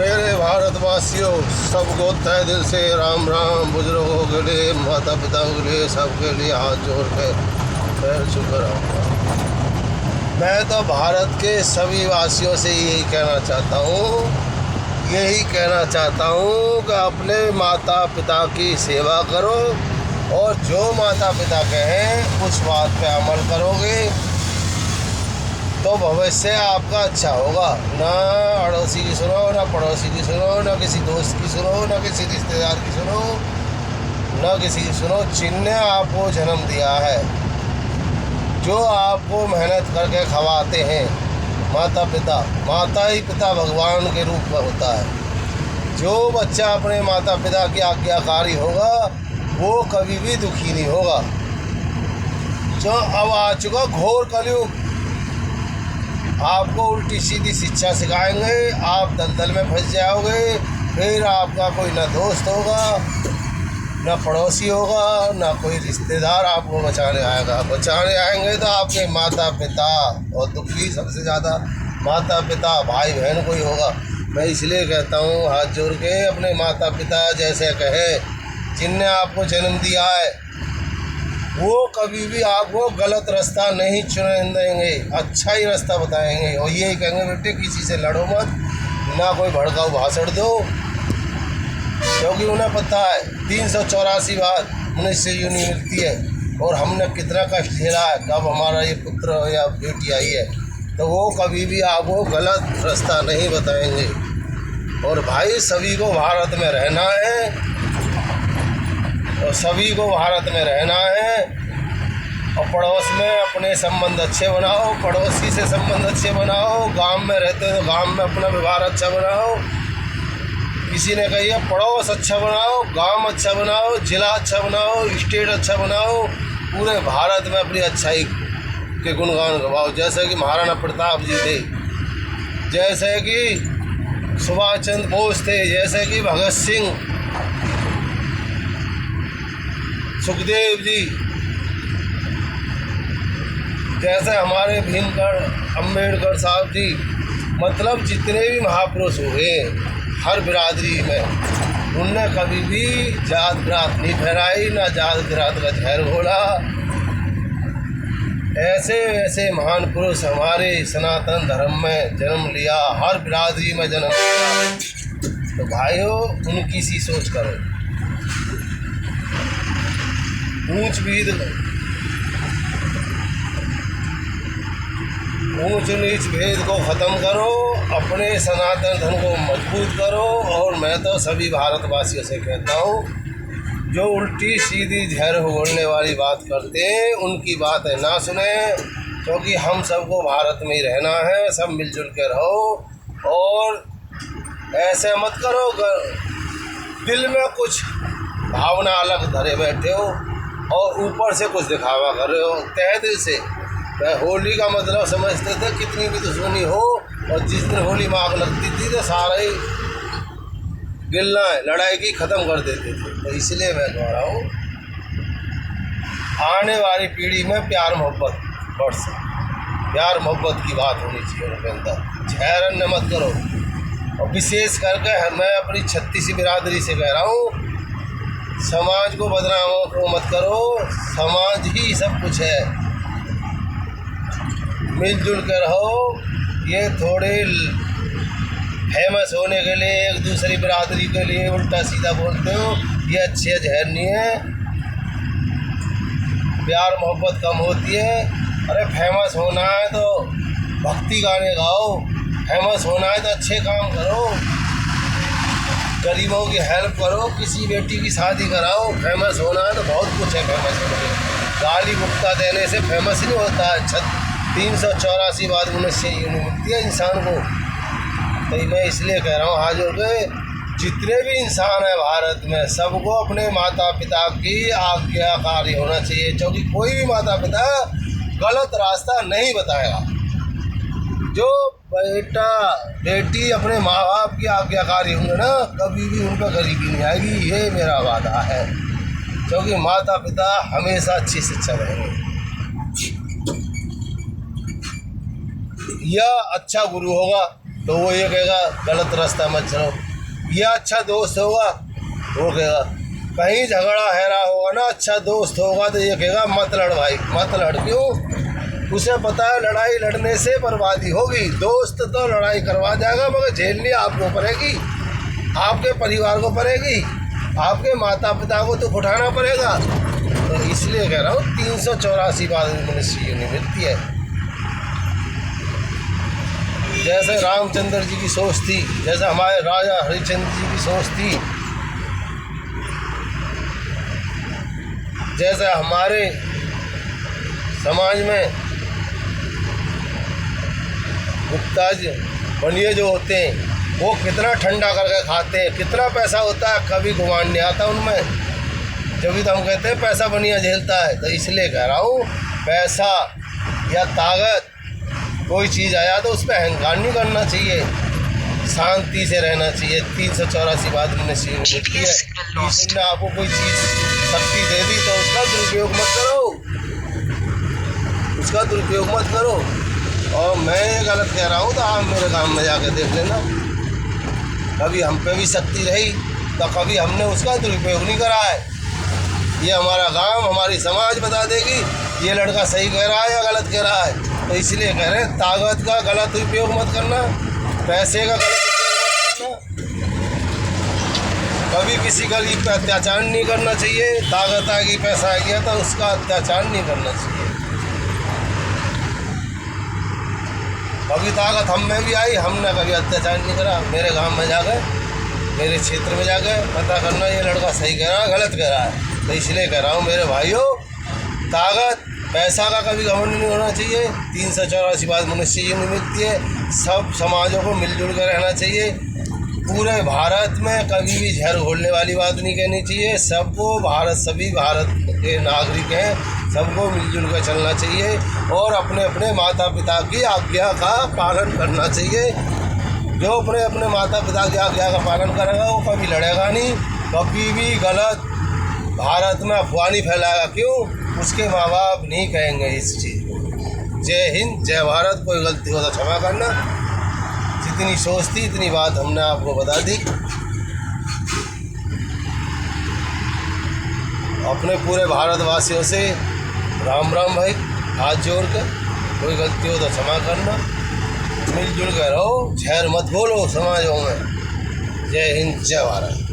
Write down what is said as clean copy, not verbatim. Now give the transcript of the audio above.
मेरे भारतवासियों, सबको तहे दिल से राम राम। बुजुर्गों के लिए, माता पिता के लिए, सबके लिए हाथ जोड़ के पैर छूकर आऊँगा। मैं तो भारत के सभी वासियों से यही कहना चाहता हूँ कि अपने माता पिता की सेवा करो और जो माता पिता कहें उस बात पे अमल करोगे तो भविष्य आपका अच्छा होगा। ना अड़ोसी की सुनो, ना पड़ोसी की सुनो, ना किसी दोस्त की सुनो, ना किसी रिश्तेदार की सुनो, ना किसी की सुनो। जिनने आपको जन्म दिया है, जो आपको मेहनत करके खवाते हैं, माता ही पिता भगवान के रूप में होता है। जो बच्चा अपने माता पिता की आज्ञाकारी होगा वो कभी भी दुखी नहीं होगा। जो अब आ चुका घोर कलयुग, आपको उल्टी सीधी शिक्षा सिखाएंगे, आप दलदल में फंस जाओगे। फिर आपका कोई ना दोस्त होगा, ना पड़ोसी होगा, ना कोई रिश्तेदार आपको बचाने आएगा। बचाने आएंगे तो आपके माता पिता, और दुखी सबसे ज़्यादा माता पिता, भाई बहन कोई होगा। मैं इसलिए कहता हूँ हाथ जोड़ के, अपने माता पिता जैसे कहे जिनने आपको जन्म दिया है वो कभी भी आपको गलत रास्ता नहीं चुनने देंगे, अच्छा ही रास्ता बताएंगे। और यही कहेंगे बेटे किसी से लड़ो मत, ना कोई भड़काऊ भाषण दो, क्योंकि उन्हें पता है 384 बार मनुष्य यूनि मिलती है और हमने कितना कष्ट झेला है। कब हमारा ये पुत्र या बेटी आई है तो वो कभी भी आपको गलत रास्ता नहीं बताएंगे। और भाई सभी को भारत में रहना है, और सभी को भारत में रहना है। और पड़ोस में अपने संबंध अच्छे बनाओ, पड़ोसी से संबंध अच्छे बनाओ। गांव में रहते तो गांव में अपना व्यवहार अच्छा बनाओ। किसी ने कही है पड़ोस अच्छा बनाओ, गांव अच्छा बनाओ, जिला अच्छा बनाओ, स्टेट अच्छा बनाओ, पूरे भारत में अपनी अच्छाई के गुणगान गवाओ। जैसे कि महाराणा प्रताप जी थे, जैसे कि सुभाष चंद्र बोस थे, जैसे कि भगत सिंह, सुखदेव जी, जैसे हमारे भीमगढ़ अम्बेडकर साहब जी। मतलब जितने भी महापुरुष हुए हर बिरादरी में, उनने कभी भी जात बिरात नहीं फहराई, ना जात बिरात का जहर घोला। ऐसे महान पुरुष हमारे सनातन धर्म में जन्म लिया, हर बिरादरी में जन्म लिया। तो भाइयों उनकी सी सोच करो, ऊंच नीच भेद को ख़त्म करो, अपने सनातन धर्म को मजबूत करो। और मैं तो सभी भारतवासियों से कहता हूँ जो उल्टी सीधी जहर घोलने वाली बात करते हैं उनकी बातें ना सुने, क्योंकि हम सबको भारत में ही रहना है। सब मिलजुल के रहो और ऐसे मत करो दिल में कुछ भावना अलग धरे बैठे हो और ऊपर से कुछ दिखावा कर रहे हो। तहे दिल से होली का मतलब समझते थे, कितनी भी दुश्मनी हो, और जिस दिन होली में आग लगती थी तो सारा ही गिलना लड़ाई की ख़त्म कर देते थे। तो इसलिए मैं कह रहा हूँ आने वाली पीढ़ी में प्यार मोहब्बत बढ़ सके, प्यार मोहब्बत की बात होनी चाहिए उनके अंदर। झैरन मत करो। और विशेष करके मैं अपनी 36 बिरादरी से कह रहा हूँ, समाज को बदनामों को मत करो, समाज ही सब कुछ है। मिलजुल कर रहो। ये थोड़े फेमस होने के लिए एक दूसरी बिरादरी के लिए उल्टा सीधा बोलते हो, ये अच्छे जहर नहीं है। प्यार मोहब्बत कम होती है। अरे फेमस होना है तो भक्ति गाने गाओ, फेमस होना है तो अच्छे काम करो, गरीबों की हेल्प करो, किसी बेटी की शादी कराओ। फेमस होना है तो बहुत कुछ है फेमस होने के। गाली गुप्ता देने से फेमस नहीं होता है। 384 बार मनुष्य यूनि मिलती है इंसान को। तो मैं इसलिए कह रहा हूँ हाथ जोड़ के, जितने भी इंसान हैं भारत में सबको अपने माता पिता की आज्ञाकारी होना चाहिए, क्योंकि कोई भी माता पिता गलत रास्ता नहीं बताएगा। जो बेटा बेटी अपने माँ बाप की आज्ञाकारी होंगे ना, कभी भी उन पर गरीबी नहीं आएगी, ये मेरा वादा है। क्योंकि माता पिता हमेशा अच्छी शिक्षा देंगे। यह अच्छा गुरु होगा तो वो ये कहेगा गलत रास्ता मत चलो। ये अच्छा दोस्त होगा वो कहेगा, कहीं झगड़ा हैरा होगा ना, अच्छा दोस्त होगा तो ये कहेगा मत लड़ भाई मत लड़। क्यों? उसे पता है लड़ाई लड़ने से बर्बादी होगी। दोस्त तो लड़ाई करवा जाएगा मगर झेलनी आपको पड़ेगी, आपके परिवार को पड़ेगी, आपके माता पिता को तो उठाना पड़ेगा। तो इसलिए कह रहा हूँ 384 बार मनुष्य योनि मिलती है। जैसे रामचंद्र जी की सोच थी, जैसे हमारे राजा हरिश्चंद्र जी की सोच थी, जैसे हमारे समाज में गुप्ता जी बनिए जो होते हैं वो कितना ठंडा करके खाते हैं, कितना पैसा होता है, कभी गुमान नहीं आता उनमें। जब भी तो हम कहते हैं पैसा बनिया झेलता है। तो इसलिए कह रहा हूँ पैसा या ताकत कोई चीज़ आया तो उस पर अहंकार नहीं करना चाहिए, शांति से रहना चाहिए। 384 बात मनुष्य मिलती है। ईश्वर ने आपको कोई चीज़ शक्ति दे दी तो उसका दुरुपयोग मत करो, उसका दुरुपयोग मत करो। और मैं ये गलत कह रहा हूँ तो आप मेरे गाँव में जाकर देख लेना, कभी हम पे भी शक्ति रही तो कभी हमने उसका दुरुपयोग नहीं करा है। ये हमारा गांव हमारी समाज बता देगी ये लड़का सही कह रहा है या गलत कह रहा है। तो इसलिए कह रहे हैं ताकत का गलत उपयोग मत करना, पैसे का गलत उपयोग मत करना, कभी किसी गरीब पे अत्याचार नहीं करना चाहिए। ताकत आ गई पैसा आ गया तो उसका अत्याचार नहीं करना चाहिए। कभी ताकत हम में भी आई, हमने कभी अत्याचार नहीं करा। मेरे गांव में जाकर मेरे क्षेत्र में जाकर पता करना ये लड़का सही कह रहा है गलत कह रहा है। तो इसलिए कह रहा हूँ मेरे भाइयों, ताकत पैसा का कभी घमंड नहीं होना चाहिए। 384 बात मनुष्य योनि मिलती है। सब समाजों को मिलजुल कर रहना चाहिए। पूरे भारत में कभी भी झर घोलने वाली बात नहीं कहनी चाहिए। सबको सभी भारत के नागरिक हैं, सबको मिलजुल कर चलना चाहिए और अपने अपने माता पिता की आज्ञा का पालन करना चाहिए। जो अपने अपने माता पिता की आज्ञा का पालन करेगा वो कभी लड़ेगा नहीं, कभी भी गलत भारत में अफवाह नहीं फैलाएगा। क्यों? उसके माँ बाप नहीं कहेंगे इस चीज़ को। जय हिंद, जय भारत। कोई गलती हो तो क्षमा करना। जितनी सोच थी इतनी बात हमने आपको बता दी। अपने पूरे भारतवासियों से राम राम भाई, हाथ जोड़ कर कोई गलती हो तो क्षमा करना। मिलजुल कर रहो, झेर मत बोलो समाजों में। जय हिंद, जय भारत।